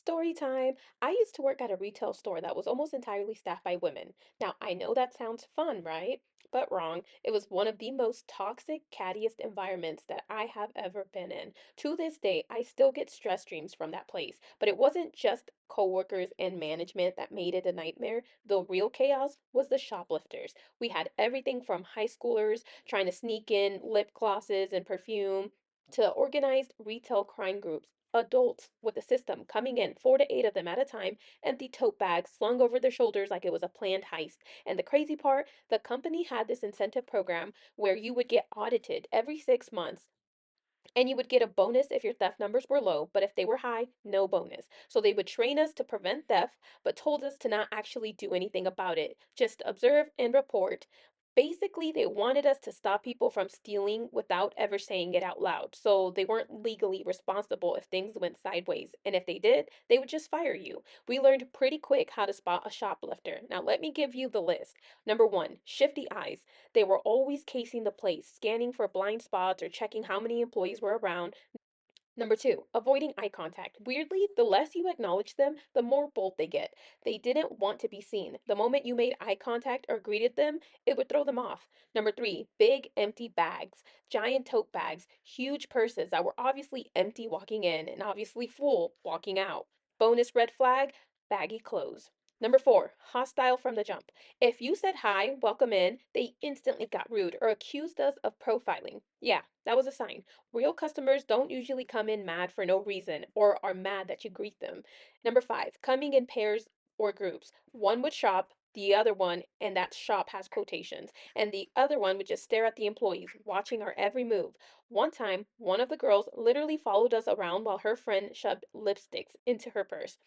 Story time. I used to work at a retail store that was almost entirely staffed by women. Now, I know that sounds fun, right? But wrong. It was one of the most toxic, cattiest environments that I have ever been in. To this day, I still get stress dreams from that place. But it wasn't just coworkers and management that made it a nightmare. The real chaos was the shoplifters. We had everything from high schoolers trying to sneak in lip glosses and perfume to organized retail crime groups, adults with a system coming in, 4 to 8 of them at a time, empty tote bags slung over their shoulders like it was a planned heist. And the crazy part, the company had this incentive program where you would get audited every 6 months and you would get a bonus if your theft numbers were low, but if they were high, no bonus. So they would train us to prevent theft, but told us to not actually do anything about it, just observe and report. Basically, they wanted us to stop people from stealing without ever saying it out loud. So they weren't legally responsible if things went sideways. And if they did, they would just fire you. We learned pretty quick how to spot a shoplifter. Now, let me give you the list. Number one, shifty eyes. They were always casing the place, scanning for blind spots or checking how many employees were around. Number two, avoiding eye contact. Weirdly, the less you acknowledge them, the more bold they get. They didn't want to be seen. The moment you made eye contact or greeted them, it would throw them off. Number three, big empty bags, giant tote bags, huge purses that were obviously empty walking in and obviously full walking out. Bonus red flag, baggy clothes. Number four, hostile from the jump. If you said hi, welcome in, they instantly got rude or accused us of profiling. Yeah, that was a sign. Real customers don't usually come in mad for no reason or are mad that you greet them. Number five, coming in pairs or groups. One would shop, the other one, and that shop has quotations, and the other one would just stare at the employees, watching our every move. One time, one of the girls literally followed us around while her friend shoved lipsticks into her purse.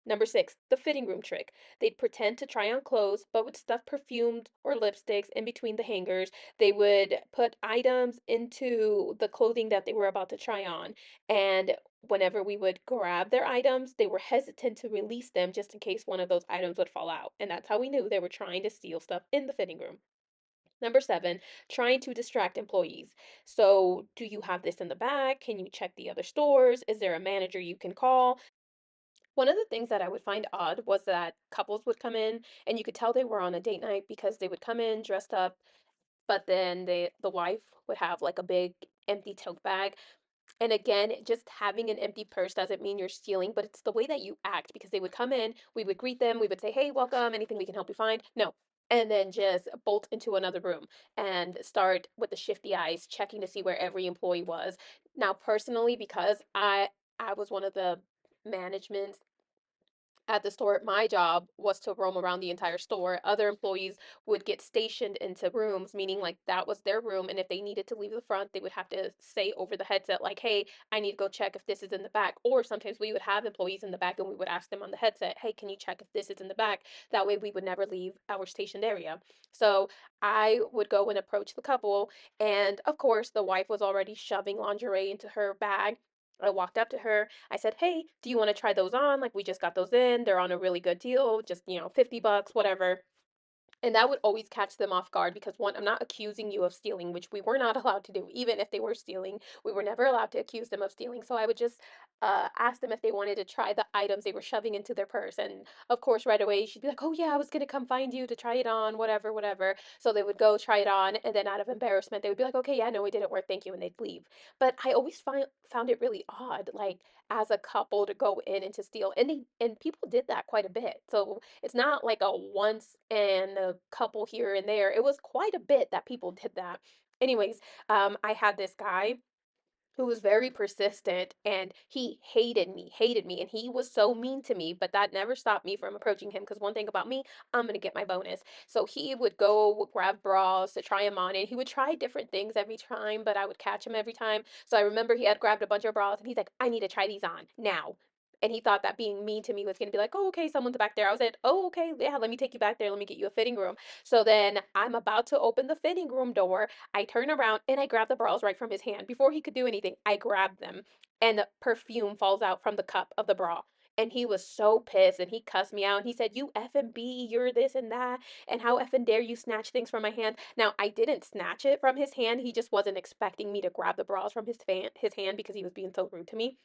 Number six, the fitting room trick. They'd pretend to try on clothes, but would stuff perfumed or lipsticks in between the hangers. They would put items into the clothing that they were about to try on. And whenever we would grab their items, they were hesitant to release them just in case one of those items would fall out. And that's how we knew they were trying to steal stuff in the fitting room. Number seven, trying to distract employees. So, do you have this in the back? Can you check the other stores? Is there a manager you can call? One of the things that I would find odd was that couples would come in and you could tell they were on a date night because they would come in dressed up, but then the wife would have like a big empty tote bag. And again, just having an empty purse doesn't mean you're stealing, but it's the way that you act because they would come in, we would greet them, we would say, "Hey, welcome, anything we can help you find?" No. And then just bolt into another room and start with the shifty eyes, checking to see where every employee was. Now, personally, because I was one of the managements at the store, my job was to roam around the entire store. Other employees would get stationed into rooms, meaning like that was their room. And if they needed to leave the front, they would have to say over the headset, like, hey, I need to go check if this is in the back. Or sometimes we would have employees in the back and we would ask them on the headset, hey, can you check if this is in the back? That way we would never leave our stationed area. So I would go and approach the couple. And of course, the wife was already shoving lingerie into her bag. I walked up to her. I said, "Hey, do you want to try those on? Like we just got those in. They're on a really good deal, just, 50 bucks, whatever." And that would always catch them off guard because one, I'm not accusing you of stealing, which we were not allowed to do. Even if they were stealing, we were never allowed to accuse them of stealing. So I would just ask them if they wanted to try the items they were shoving into their purse. And of course, right away, she'd be like, "Oh, yeah, I was going to come find you to try it on, whatever, whatever." So they would go try it on. And then out of embarrassment, they would be like, "Okay, yeah, no, it didn't work. Thank you." And they'd leave. But I always found it really odd, like as a couple to go in and to steal. And people did that quite a bit. So it's not like a once and a couple here and there. It was quite a bit that people did that. Anyways, I had this guy who was very persistent and he hated me, and he was so mean to me, but that never stopped me from approaching him because one thing about me, I'm gonna get my bonus. So he would go grab bras to try them on, and he would try different things every time, but I would catch him every time. So I remember he had grabbed a bunch of bras and he's like, I need to try these on now. And he thought that being mean to me was gonna be like, oh, okay, someone's back there. I was like, oh, okay, yeah, let me take you back there. Let me get you a fitting room. So then I'm about to open the fitting room door. I turn around and I grab the bras right from his hand. Before he could do anything, I grabbed them and the perfume falls out from the cup of the bra. And he was so pissed and he cussed me out and he said, "You effing B, you're this and that. And how effing dare you snatch things from my hand?" Now, I didn't snatch it from his hand. He just wasn't expecting me to grab the bras from his hand because he was being so rude to me.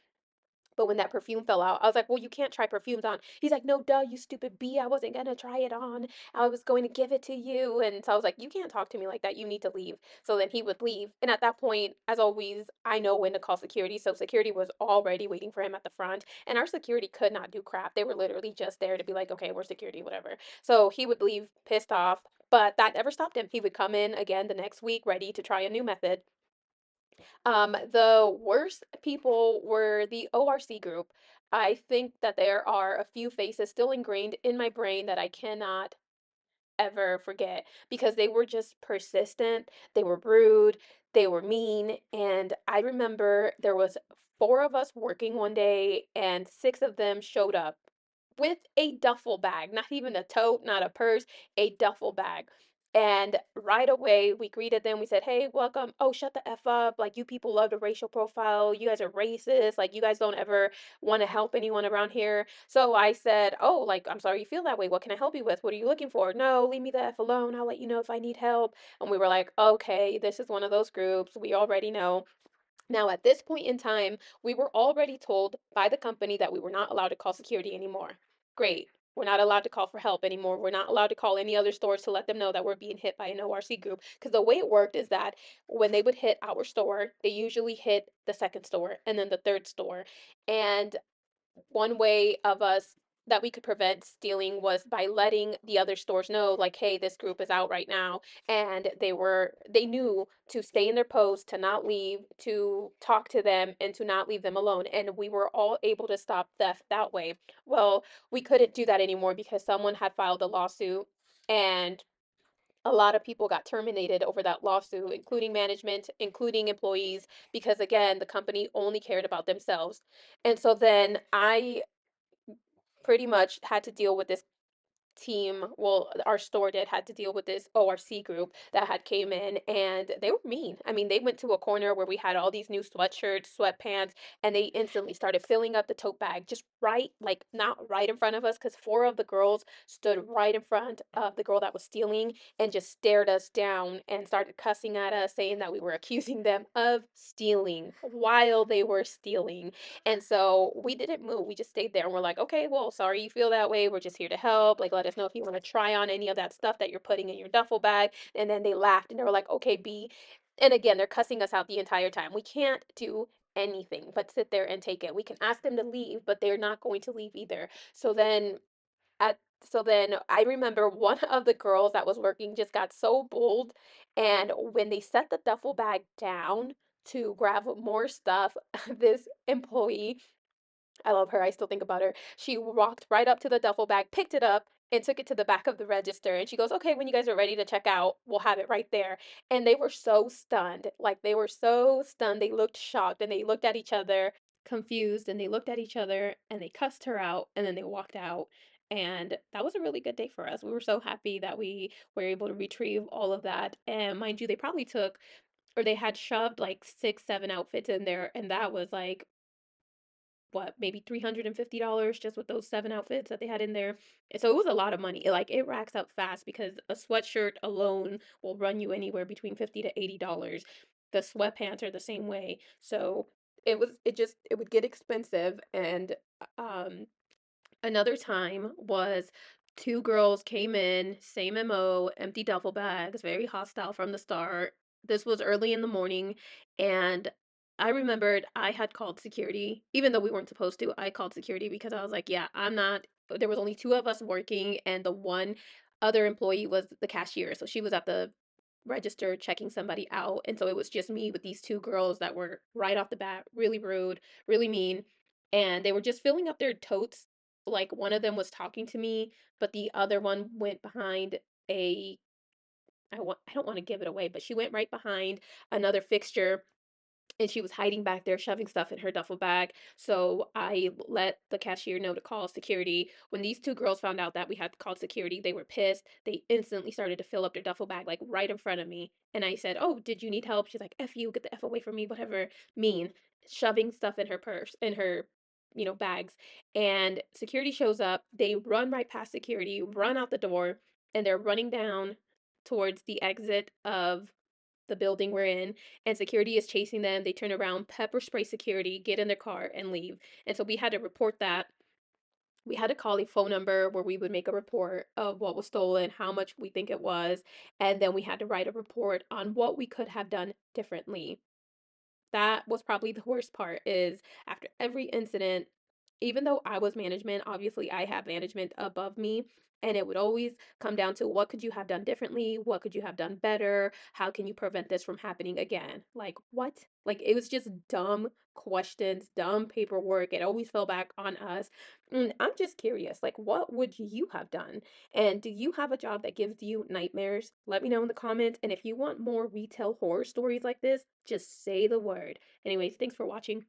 But when that perfume fell out, I was like, well, you can't try perfumes on. He's like, no, duh, you stupid bee. I wasn't going to try it on. I was going to give it to you. And so I was like, you can't talk to me like that. You need to leave. So then he would leave. And at that point, as always, I know when to call security. So security was already waiting for him at the front. And our security could not do crap. They were literally just there to be like, okay, we're security, whatever. So he would leave pissed off. But that never stopped him. He would come in again the next week ready to try a new method. The worst people were the ORC group. I think that there are a few faces still ingrained in my brain that I cannot ever forget because they were just persistent, they were rude, they were mean, and I remember there was four of us working one day and six of them showed up with a duffel bag, not even a tote, not a purse, a duffel bag. And right away, we greeted them. We said, hey, welcome. Oh, shut the F up. Like, you people love the racial profile. You guys are racist. Like, you guys don't ever want to help anyone around here. So I said, oh, like, I'm sorry you feel that way. What can I help you with? What are you looking for? No, leave me the F alone. I'll let you know if I need help. And we were like, okay, this is one of those groups. We already know. Now, at this point in time, we were already told by the company that we were not allowed to call security anymore. Great. We're not allowed to call for help anymore. We're not allowed to call any other stores to let them know that we're being hit by an ORC group. Because the way it worked is that when they would hit our store, they usually hit the second store and then the third store. And one way of us that we could prevent stealing was by letting the other stores know like, hey, this group is out right now, and they knew to stay in their post, to not leave, to talk to them, and to not leave them alone, and we were all able to stop theft that way. Well, we couldn't do that anymore because someone had filed a lawsuit, and a lot of people got terminated over that lawsuit, including management, including employees, because again, the company only cared about themselves. And so then I pretty much had to deal with this team, well, our store did, had to deal with this ORC group that had came in, and they were mean. I mean, they went to a corner where we had all these new sweatshirts, sweatpants, and they instantly started filling up the tote bag just right, like not right in front of us, because four of the girls stood right in front of the girl that was stealing and just stared us down and started cussing at us, saying that we were accusing them of stealing while they were stealing. And so we didn't move. We just stayed there and we're like, okay, well, sorry you feel that way. We're just here to help. Like, let us know if you want to try on any of that stuff that you're putting in your duffel bag. And then they laughed and they were like, okay, B. And again, they're cussing us out the entire time. We can't do anything but sit there and take it. We can ask them to leave, but they're not going to leave either. At so then I remember one of the girls that was working just got so bold, and when they set the duffel bag down to grab more stuff, this employee, I love her, I still think about her. She walked right up to the duffel bag, picked it up, and took it to the back of the register. And she goes, okay, when you guys are ready to check out, we'll have it right there. And they were so stunned. Like, they were so stunned. They looked shocked and they looked at each other, confused, and they looked at each other and they cussed her out and then they walked out. And that was a really good day for us. We were so happy that we were able to retrieve all of that. And mind you, they probably took, or they had shoved like six, seven outfits in there. And that was like, what, maybe $350 just with those seven outfits that they had in there. And so it was a lot of money. Like, it racks up fast because a sweatshirt alone will run you anywhere between 50 to $80. The sweatpants are the same way. So it would get expensive. And um another time was two girls came in, same MO, empty duffel bags, very hostile from the start. This was early in the morning, and I remembered I had called security, even though we weren't supposed to. I called security because I was like, yeah, I'm not. There was only two of us working, and the one other employee was the cashier. So she was at the register checking somebody out. And so it was just me with these two girls that were right off the bat really rude, really mean. And they were just filling up their totes. Like, one of them was talking to me, but the other one went behind a I don't want to give it away, but she went right behind another fixture and she was hiding back there, shoving stuff in her duffel bag. So I let the cashier know to call security. When these two girls found out that we had called security, they were pissed. They instantly started to fill up their duffel bag, like right in front of me. And I said, oh, did you need help? She's like, F you, get the F away from me, whatever. Mean. Shoving stuff in her purse, in her, bags. And security shows up. They run right past security, run out the door, and they're running down towards the exit of the building we're in, and security is chasing them. They turn around, pepper spray security, get in their car, and leave. And so we had to report that. We had to call a phone number where we would make a report of what was stolen, how much we think it was, and then we had to write a report on what we could have done differently. That was probably the worst part is after every incident, even though I was management, obviously I have management above me, and it would always come down to what could you have done differently? What could you have done better? How can you prevent this from happening again? Like, what? Like, it was just dumb questions, dumb paperwork. It always fell back on us. I'm just curious, like, what would you have done? And do you have a job that gives you nightmares? Let me know in the comments. And if you want more retail horror stories like this, just say the word. Anyways, thanks for watching.